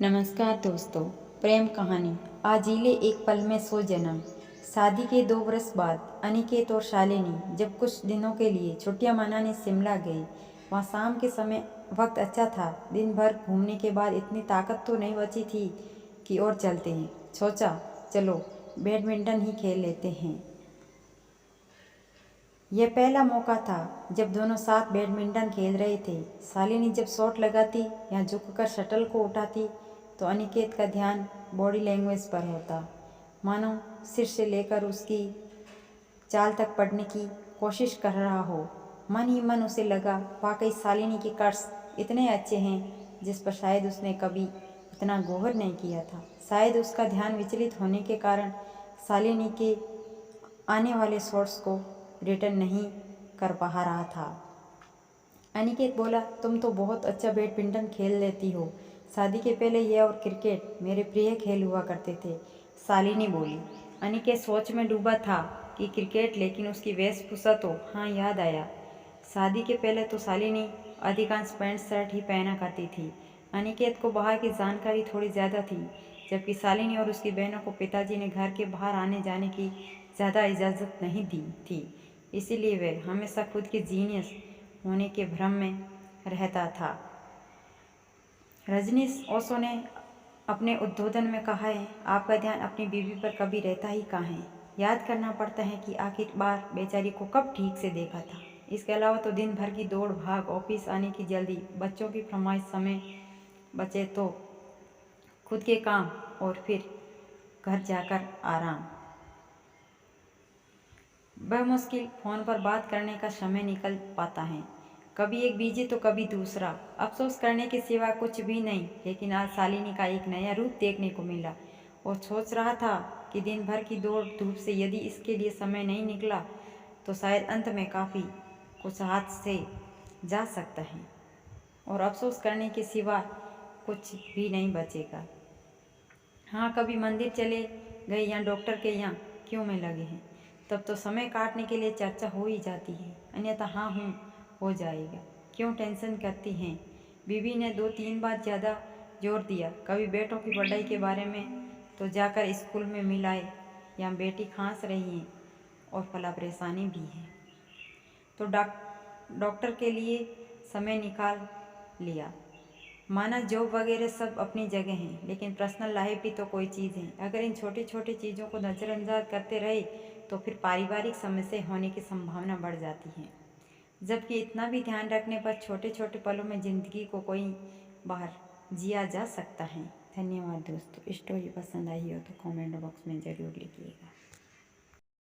नमस्कार दोस्तों। प्रेम कहानी आजीले एक पल में सो जन्म। शादी के 2 वर्ष बाद अनिकेत और शालिनी जब कुछ दिनों के लिए छुट्टियां मनाने शिमला गई। वहाँ शाम के समय वक्त अच्छा था। दिन भर घूमने के बाद इतनी ताकत तो नहीं बची थी कि और चलते हैं। सोचा चलो बैडमिंटन ही खेल लेते हैं। यह पहला मौका था जब दोनों साथ बैडमिंटन खेल रहे थे। शालिनी जब शॉट लगाती या झुककर शटल को उठाती तो अनिकेत का ध्यान बॉडी लैंग्वेज पर होता, मानो सिर से लेकर उसकी चाल तक पढ़ने की कोशिश कर रहा हो। मन ही मन उसे लगा वाकई शालिनी के कट्स इतने अच्छे हैं जिस पर शायद उसने कभी इतना गौर नहीं किया था। शायद उसका ध्यान विचलित होने के कारण शालिनी के आने वाले शॉट्स को रिटर्न नहीं कर पा रहा था। अनिकेत बोला, तुम तो बहुत अच्छा बैडमिंटन खेल लेती हो। शादी के पहले यह और क्रिकेट मेरे प्रिय खेल हुआ करते थे। शालिनी बोली। अनिकेत सोच में डूबा था कि क्रिकेट, लेकिन उसकी वेशभूषा तो हाँ याद आया। शादी के पहले तो शालिनी अधिकांश पैंट शर्ट ही पहना करती थी। अनिकेत को बाहर की जानकारी थोड़ी ज़्यादा थी, जबकि शालिनी और उसकी बहनों को पिताजी ने घर के बाहर आने जाने की ज़्यादा इजाज़त नहीं दी थी। इसीलिए वह हमेशा खुद के जीनियस होने के भ्रम में रहता था। रजनीश ओशो ने अपने उद्बोधन में कहा है, आपका ध्यान अपनी बीवी पर कभी रहता ही कहाँ है। याद करना पड़ता है कि आखिर बार बेचारी को कब ठीक से देखा था। इसके अलावा तो दिन भर की दौड़ भाग, ऑफिस आने की जल्दी, बच्चों की फरमाइश, समय बचे तो खुद के काम और फिर घर जाकर आराम। बमुश्किल फ़ोन पर बात करने का समय निकल पाता है। कभी एक बिजी तो कभी दूसरा। अफसोस करने के सिवा कुछ भी नहीं। लेकिन आज शालिनी का एक नया रूप देखने को मिला और सोच रहा था कि दिन भर की दौड़ धूप से यदि इसके लिए समय नहीं निकला तो शायद अंत में काफ़ी कुछ हाथ से जा सकता है और अफसोस करने के सिवा कुछ भी नहीं बचेगा। हाँ, कभी मंदिर चले गए या डॉक्टर के यहाँ क्यों में लगे हैं, तब तो समय काटने के लिए चर्चा हो ही जाती है। अन्यथा हाँ हूँ हो जाएगा, क्यों टेंशन करती हैं। बीवी ने 2-3 बार ज़्यादा जोर दिया। कभी बेटों की पढ़ाई के बारे में तो जाकर स्कूल में मिलाए, या बेटी खांस रही है और फला परेशानी भी है तो डॉक्टर के लिए समय निकाल लिया। माना जॉब वगैरह सब अपनी जगह हैं, लेकिन पर्सनल लाइफ भी तो कोई चीज़ है। अगर इन छोटी छोटी चीज़ों को नज़रअंदाज करते रहे तो फिर पारिवारिक समस्या होने की संभावना बढ़ जाती है। जबकि इतना भी ध्यान रखने पर छोटे छोटे पलों में ज़िंदगी को कोई बार जिया जा सकता है। धन्यवाद दोस्तों। स्टोरी पसंद आई हो तो कमेंट बॉक्स में ज़रूर लिखिएगा।